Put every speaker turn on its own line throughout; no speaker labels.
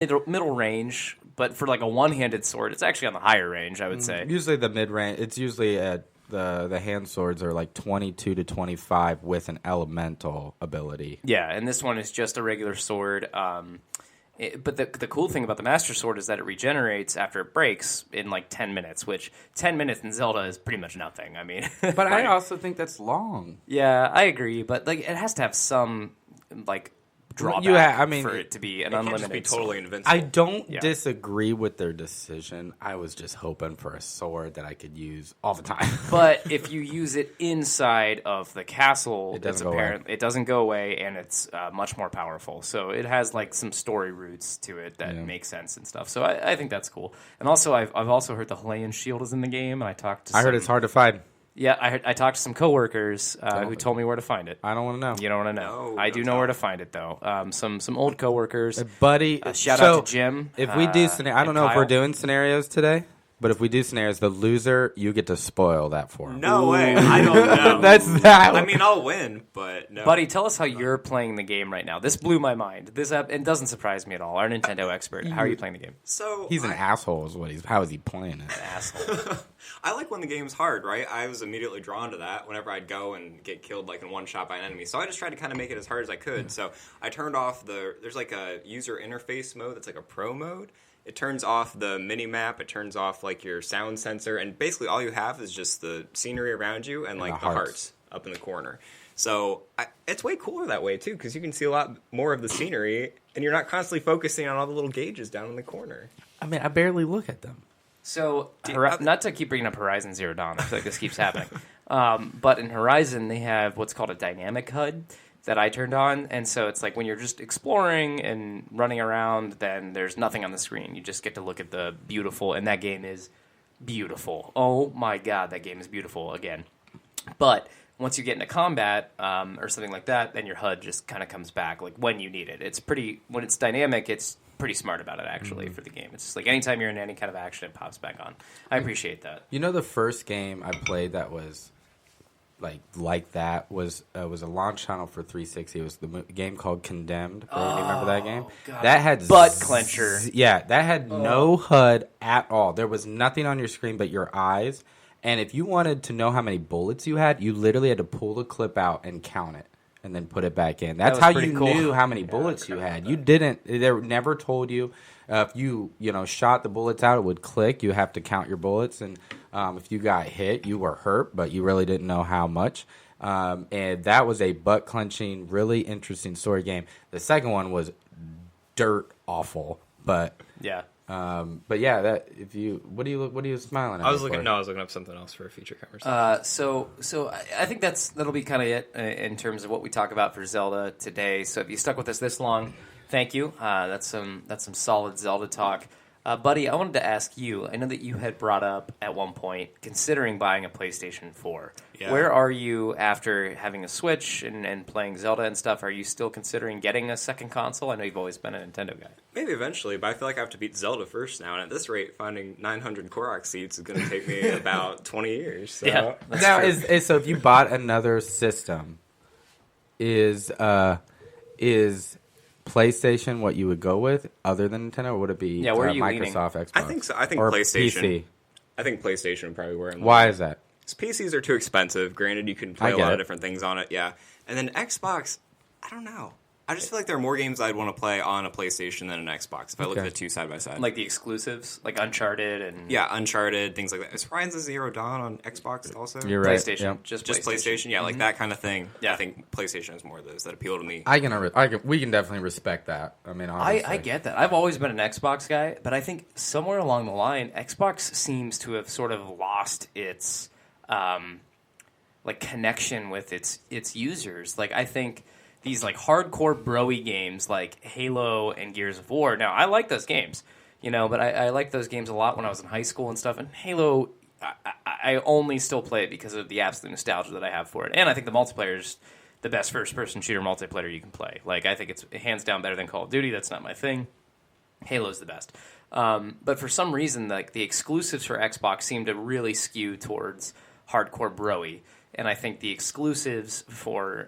middle range, but for like a one-handed sword, it's actually on the higher range, I would say.
Usually the mid-range, it's usually at the hand swords are like 22 to 25 with an elemental ability.
Yeah, and this one is just a regular sword. But the cool thing about the Master Sword is that it regenerates after it breaks in like 10 minutes, which 10 minutes in Zelda is pretty much nothing. I mean,
But I also think that's long.
yeah, I agree. But like, it has to have some like drawback for it to be an unlimited.
Can't just be totally invincible.
I don't disagree with their decision. I was just hoping for a sword that I could use all the time.
But if you use it inside of the castle,
It doesn't
go away, and it's much more powerful. So it has like some story roots to it that make sense and stuff. So I think that's cool. And also, I've also heard the Halayan shield is in the game, and I
heard it's hard to find.
Yeah, I talked to some coworkers who told me where to find it.
I don't want to know.
You don't want to know.
No,
I do know where to find it though. Some old coworkers.
Buddy,
Shout out to Jim.
If we do, I don't know if we're
Kyle.
doing scenarios today, but if we do scenarios, the loser, you get to spoil that for him.
No way. I don't know.
That's that.
I mean, I'll win, but no.
Buddy, tell us how you're playing the game right now. This blew my mind. It doesn't surprise me at all. Our Nintendo expert. How are you playing the game?
So
He's an asshole is what how is he playing it?
Asshole.
I like when the game's hard, right? I was immediately drawn to that whenever I'd go and get killed like in one shot by an enemy. So I just tried to kind of make it as hard as I could. So I turned off there's like a user interface mode that's like a pro mode. It turns off the mini map. It turns off like your sound sensor, and basically all you have is just the scenery around you and like the hearts up in the corner. So it's way cooler that way too, because you can see a lot more of the scenery, and you're not constantly focusing on all the little gauges down in the corner.
I mean, I barely look at them.
So, not to keep bringing up Horizon Zero Dawn, I feel like this keeps happening. But in Horizon, they have what's called a dynamic HUD that I turned on. And so it's like when you're just exploring and running around, then there's nothing on the screen. You just get to look at the beautiful, and that game is beautiful. Oh my God, that game is beautiful again. But once you get into combat or something like that, then your HUD just kind of comes back like when you need it. When it's dynamic, it's pretty smart about it actually for the game. It's just like anytime you're in any kind of action, it pops back on. I appreciate that.
You know, the first game I played that was like that was a launch title for 360. It was the game called Condemned. Do you remember that game?
God.
That had
Butt clencher.
Yeah, that had no HUD at all. There was nothing on your screen but your eyes. And if you wanted to know how many bullets you had, you literally had to pull the clip out and count it and then put it back in. That's how you knew how many bullets you had. You didn't. They never told you. If you shot the bullets out, it would click. You have to count your bullets, and if you got hit, you were hurt, but you really didn't know how much. And that was a butt clenching, really interesting story game. The second one was dirt awful, but
Yeah.
But yeah, that if you what are you smiling at?
I was looking up something else for a future conversation.
So I think that'll be kind of it in terms of what we talk about for Zelda today. So if you stuck with us this long, thank you. That's some solid Zelda talk. Buddy, I wanted to ask you, I know that you had brought up at one point considering buying a PlayStation 4.
Yeah.
Where are you after having a Switch and playing Zelda and stuff? Are you still considering getting a second console? I know you've always been a Nintendo guy.
Maybe eventually, but I feel like I have to beat Zelda first now, and at this rate, finding 900 Korok seeds is going to take me about 20 years. So.
Yeah.
Now, so if you bought another system, is PlayStation what you would go with other than Nintendo, or would it be
where are you
Microsoft,
leaning?
Xbox?
I think so. I think
or
PlayStation.
PC?
I think PlayStation would probably where I'm
Why is that?
PCs are too expensive. Granted, you can play
I
a
get
lot
it.
of different things on it, yeah. And then Xbox, I don't know. I just feel like there are more games I'd want to play on a PlayStation than an Xbox if I look at the two side by side.
Like the exclusives, like Uncharted and
yeah, Uncharted, things like that. Is Horizon Zero Dawn on Xbox also?
You're right.
PlayStation.
Yep.
Just
PlayStation, yeah, like that kind of thing.
Yeah.
I think PlayStation has more of those that appeal to me.
We can definitely respect that. I mean, obviously.
I get that. I've always been an Xbox guy, but I think somewhere along the line, Xbox seems to have sort of lost its like connection with its users. Like I think these like hardcore broy games like Halo and Gears of War. Now I like those games, but I liked those games a lot when I was in high school and stuff. And Halo, I only still play it because of the absolute nostalgia that I have for it, and I think the multiplayer is the best first-person shooter multiplayer you can play. Like I think it's hands down better than Call of Duty. That's not my thing. Halo's the best. But for some reason, like the exclusives for Xbox seem to really skew towards hardcore broy. And I think the exclusives for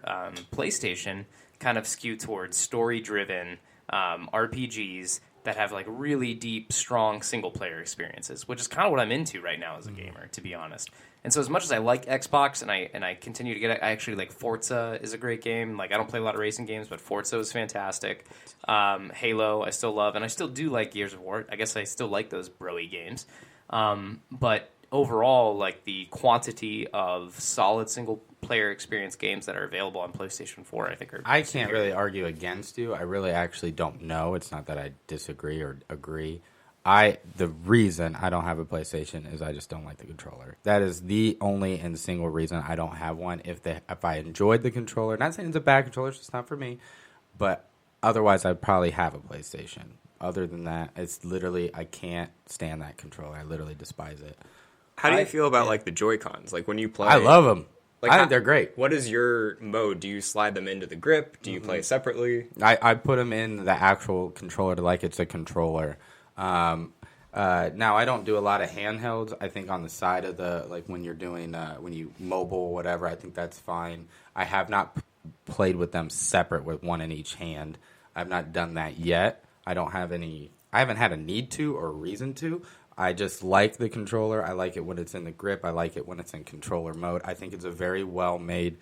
PlayStation kind of skew towards story-driven RPGs that have like really deep, strong single player experiences, which is kind of what I'm into right now as a gamer, to be honest. And so as much as I like Xbox and I continue to get it, I actually like Forza is a great game. Like I don't play a lot of racing games, but Forza is fantastic. Halo I still love, and I still do like Gears of War. I guess I still like those bro-y games. But overall, like the quantity of solid single player experience games that are available on PlayStation 4, I think are.
I can't really argue against you. I really actually don't know. It's not that I disagree or agree. The reason I don't have a PlayStation is I just don't like the controller. That is the only and single reason I don't have one. If I enjoyed the controller, not saying it's a bad controller, it's just not for me. But otherwise, I'd probably have a PlayStation. Other than that, it's literally I can't stand that controller. I literally despise it.
How do you feel about like the Joy-Cons? Like when you play,
I love them.
Like
I think they're great.
What is your mode? Do you slide them into the grip? Do you play separately?
I put them in the actual controller like it's a controller. Now I don't do a lot of handhelds. I think on the side of the like when you're doing when you mobile or whatever, I think that's fine. I have not played with them separate with one in each hand. I've not done that yet. I haven't had a need to or a reason to. I just like the controller. I like it when it's in the grip. I like it when it's in controller mode. I think it's a very well made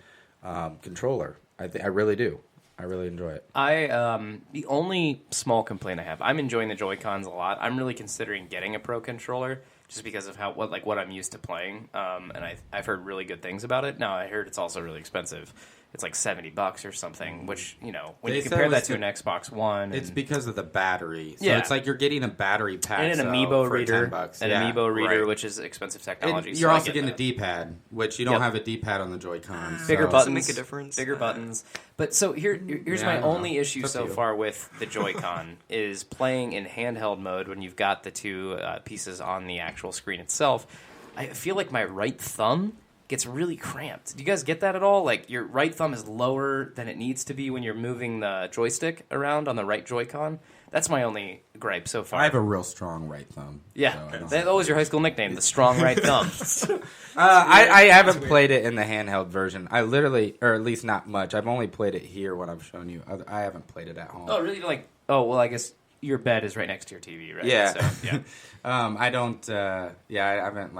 controller. I really do. I really enjoy it.
The only small complaint I have, I'm enjoying the Joy-Cons a lot. I'm really considering getting a Pro controller just because of what I'm used to playing. And I've heard really good things about it. Now I heard it's also really expensive. It's like $70 or something, which, you know, when you compare that to an Xbox One.
It's because of the battery. So
Yeah.
it's like you're getting a battery pack.
And an Amiibo
for
reader.
$10.
An
Yeah.
Amiibo reader,
Right.
which is expensive technology.
And
so
you're
I
also
get
getting
that.
a D-pad, which you don't
Yep.
have a D-pad on the Joy-Cons.
Bigger
so.
buttons.
Does it make a difference?
Bigger buttons. But so here's
Yeah,
my
I don't know.
only issue
It's up
so
to you.
far with the Joy-Con is playing in handheld mode when you've got the two pieces on the actual screen itself. I feel like my right thumb gets really cramped. Do you guys get that at all? Like your right thumb is lower than it needs to be when you're moving the joystick around on the right Joy-Con. That's my only gripe so far.
I have a real strong right thumb.
Yeah,
so I don't
that was your high school nickname, the strong right thumb.
I haven't played it in the handheld version. I literally, or at least not much. I've only played it here when I've shown you. I haven't played it at home.
Oh, really? Like, oh, well, I guess your bed is right next to your TV, right?
Yeah.
So, yeah.
I don't. I haven't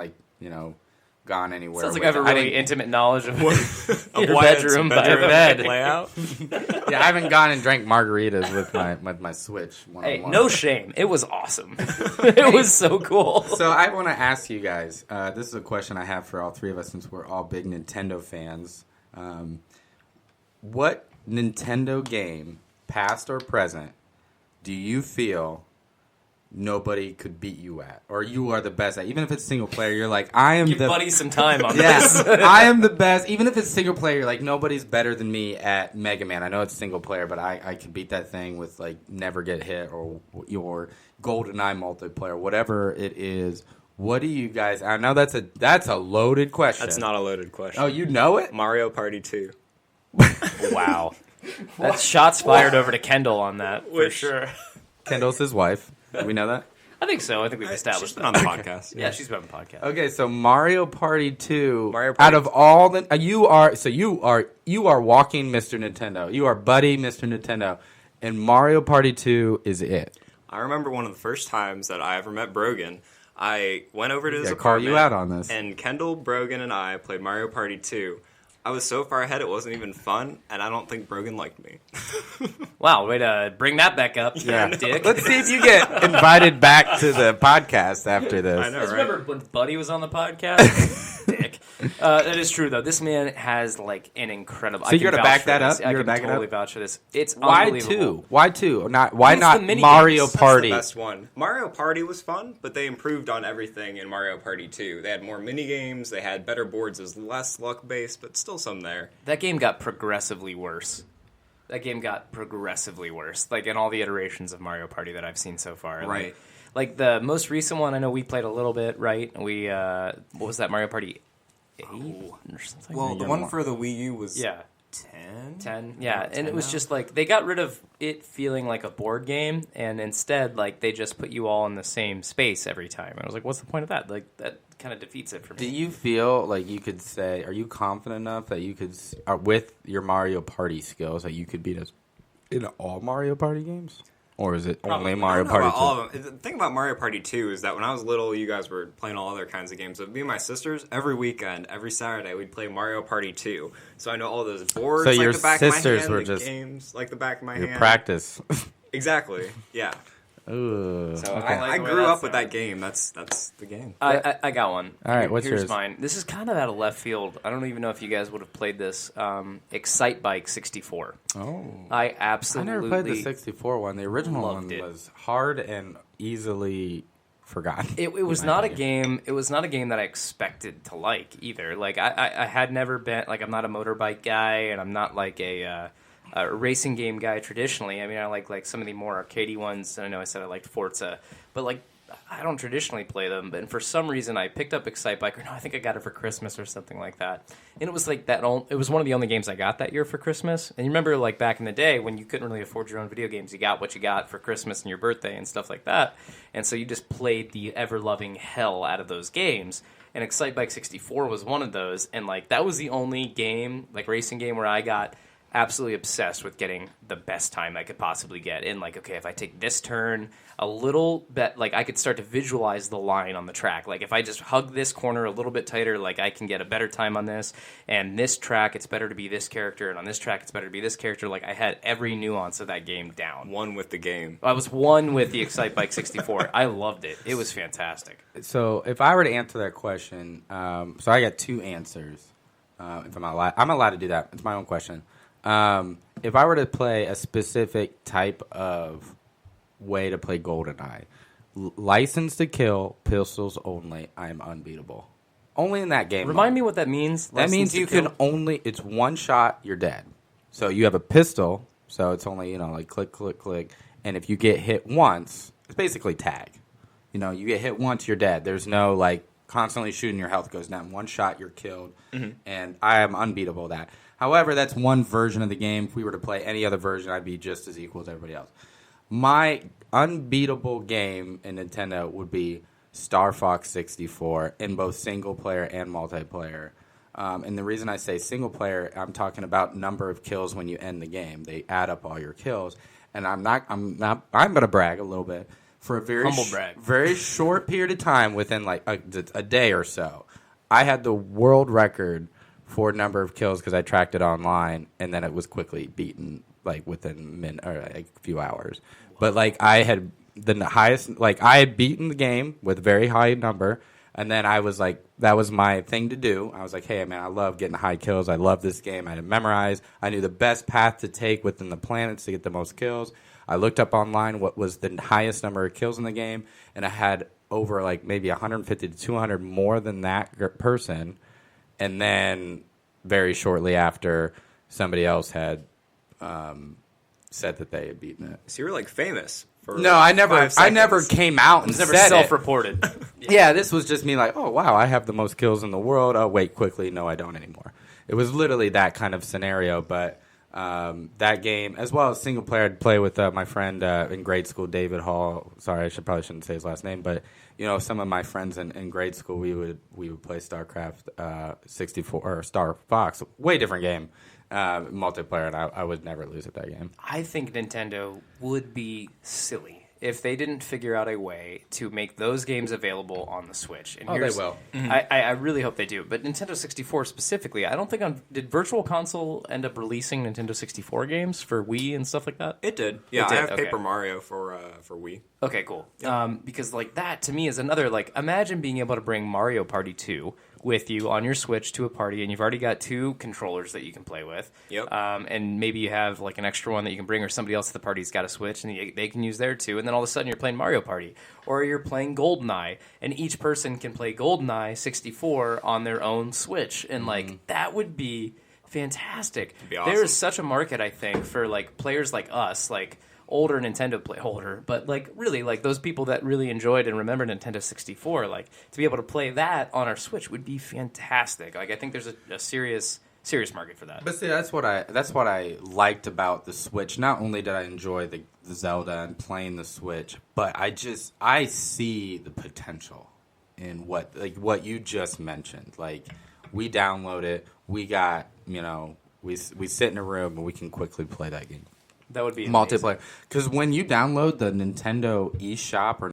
gone anywhere.
Sounds like
with
I have a
it.
really
didn't-
intimate knowledge of your
Wyatt's
bedroom by your bed.
layout.
Yeah, I haven't gone and drank margaritas with my Switch.
Hey,
one-on-one.
no shame. It was awesome. It was so cool.
So I want to ask you guys. This is a question I have for all three of us, since we're all big Nintendo fans. What Nintendo game, past or present, do you feel nobody could beat you at, or you are the best at? Even if it's single player, you're like, I am
Give
the
Buddy some time on
Yes,
this.
I am the best. Even if it's single player, like nobody's better than me at Mega Man. I know it's single player, but I could beat that thing with like never get hit or your GoldenEye multiplayer, whatever it is. What do you guys? I know that's a loaded question.
That's not a loaded question.
Oh, you know it?
Mario Party 2.
Wow. That's shots fired over to Kendall on that, for
Which-
sure.
Kendall's his wife. Do we know that?
I think so. I think we've
She's
established
been
that.
on the podcast.
Yeah, she's been on the podcast.
Okay, so Mario Party 2.
Mario Party
out of all the you are walking Mr. Nintendo. You are Buddy Mr. Nintendo, and Mario Party 2 is it.
I remember one of the first times that I ever met Brogan. I went over to his
Yeah, call
apartment.
you out on this.
And Kendall, Brogan, and I played Mario Party 2. I was so far ahead it wasn't even fun, and I don't think Brogan liked me.
Wow, way to bring that back up, Dick.
Let's see if you get invited back to the podcast after this.
I know,
Just
right?
remember when Buddy was on the podcast? Dick. That is true, though. This man has, like, an incredible...
So you're
going to
back that up?
I
You're
can
gonna back it
totally
up?
vouch for this. It's
Why
unbelievable.
2? Why 2? Why
It's
not
the mini
Mario
games.
That's
Party?
the best one. Mario Party was fun, but they improved on everything in Mario Party 2. They had more mini games, they had better boards, it was less luck based, but still some there.
That game got progressively worse. Like, in all the iterations of Mario Party that I've seen so far.
Right.
Like the most recent one, I know we played a little bit, right? We, what was that, Mario Party 8? Or something?
Well, the one for the Wii U was
Yeah.
10?
10, yeah, and it was
now?
just like they got rid of it feeling like a board game, and instead, like they just put you all in the same space every time. And I was like, "What's the point of that?" Like that kind of defeats it for me.
Do you feel like you could say, are you confident enough that you could, with your Mario Party skills, that you could beat us in all Mario Party games? Or is it
Probably.
only
I
Mario
don't know
Party
about
2?
all of them. The thing about Mario Party 2 is that when I was little, you guys were playing all other kinds of games. But me and my sisters, every weekend, every Saturday, we'd play Mario Party 2. So I know all those boards
So
like
your
the back
sisters
of my hand,
were
the
just
games like the back of my
Your
hand.
practice.
Exactly. Yeah.
Ooh.
So
Okay.
I
like the way
grew
that
up with that
sounds.
game. That's the game.
I got one.
All right, what's
Here's
yours?
mine. This is kind of out of left field. I don't even know if you guys would have played this. Excite Bike 64.
Oh.
I
I
absolutely
never played the 64 one. The original
loved
one
it.
was hard and easily forgotten.
It was
in my
not a
opinion.
game. It was not a game that I expected to like either. Like I had never been like I'm not a motorbike guy, and I'm not like a racing game guy traditionally. I mean, I like some of the more arcadey ones. And I know I said I liked Forza, but like I don't traditionally play them. But for some reason, I picked up Excite Bike. Or no, I think I got it for Christmas or something like that. And it was like that. It was one of the only games I got that year for Christmas. And you remember, like back in the day when you couldn't really afford your own video games, you got what you got for Christmas and your birthday and stuff like that. And so you just played the ever-loving hell out of those games. And Excite Bike 64 was one of those. And like that was the only game, like racing game, where I got absolutely obsessed with getting the best time I could possibly get. And like, okay, if I take this turn a little bit, like I could start to visualize the line on the track. Like if I just hug this corner a little bit tighter, like I can get a better time on this. And this track, it's better to be this character. And on this track, it's better to be this character. Like I had every nuance of that game down.
One with the game.
I was one with the Excite Bike 64. I loved it. It was fantastic.
So if I were to answer that question, so I got two answers. If I'm allowed to do that. It's my own question. If I were to play a specific type of way to play GoldenEye, license to kill, pistols only, I am unbeatable. Only in that game.
Remind me what that means.
That means you can only, it's one shot, you're dead. So you have a pistol, so it's only, like click, click, click. And if you get hit once, it's basically tag. You get hit once, you're dead. There's no, like, constantly shooting, your health goes down. One shot, you're killed. Mm-hmm. And I am unbeatable at that. However, that's one version of the game. If we were to play any other version, I'd be just as equal as everybody else. My unbeatable game in Nintendo would be Star Fox 64 in both single player and multiplayer. And the reason I say single player, I'm talking about number of kills when you end the game. They add up all your kills. And I'm going to brag a little bit. For a very short period of time, within like a day or so, I had the world record for number of kills because I tracked it online, and then it was quickly beaten like within a few hours. But like I had the highest, like I had beaten the game with a very high number, and then I was like, that was my thing to do. I was like, hey man, I love getting high kills. I love this game. I had it memorized. I knew the best path to take within the planets to get the most kills. I looked up online what was the highest number of kills in the game, and I had over like maybe 150 to 200 more than that person. And then very shortly after, somebody else had said that they had beaten it.
So you were like famous. For
No, I never
5 seconds.
came out and
Never
said
self-reported.
Yeah, this was just me like, oh, wow, I have the most kills in the world. Oh, wait, quickly, no, I don't anymore. It was literally that kind of scenario, but that game, as well as single player, I'd play with my friend in grade school, David Hall. Sorry, probably shouldn't say his last name, but some of my friends in grade school, we would play StarCraft 64 or Star Fox, way different game, multiplayer, and I would never lose at that game.
I think Nintendo would be silly if they didn't figure out a way to make those games available on the Switch. And
Oh, they will.
I really hope they do. But Nintendo 64 specifically, I don't think did Virtual Console end up releasing Nintendo 64 games for Wii and stuff like that?
It did. Yeah,
did,
I have
okay.
Paper Mario for Wii.
Okay, cool. Because like that to me is another like imagine being able to bring Mario Party 2 with you on your Switch to a party, and you've already got 2 controllers that you can play with.
Yep.
And maybe you have like an extra one that you can bring, or somebody else at the party's got a Switch, and they can use their 2. And then all of a sudden you're playing Mario Party, or you're playing GoldenEye, and each person can play GoldenEye 64 on their own Switch, and like that would be fantastic.
It'd be awesome.
There is such a market, I think, for like players like us, like older Nintendo older, but like really like those people that really enjoyed and remember Nintendo 64, like to be able to play that on our Switch would be fantastic. Like I think there's a serious market for that.
But see, that's what I liked about the Switch. Not only did I enjoy the Zelda and playing the Switch, but I see the potential in what you just mentioned. Like we download it, we got we sit in a room and we can quickly play that game.
That would be amazing.
multiplayer. Because when you download the Nintendo eShop or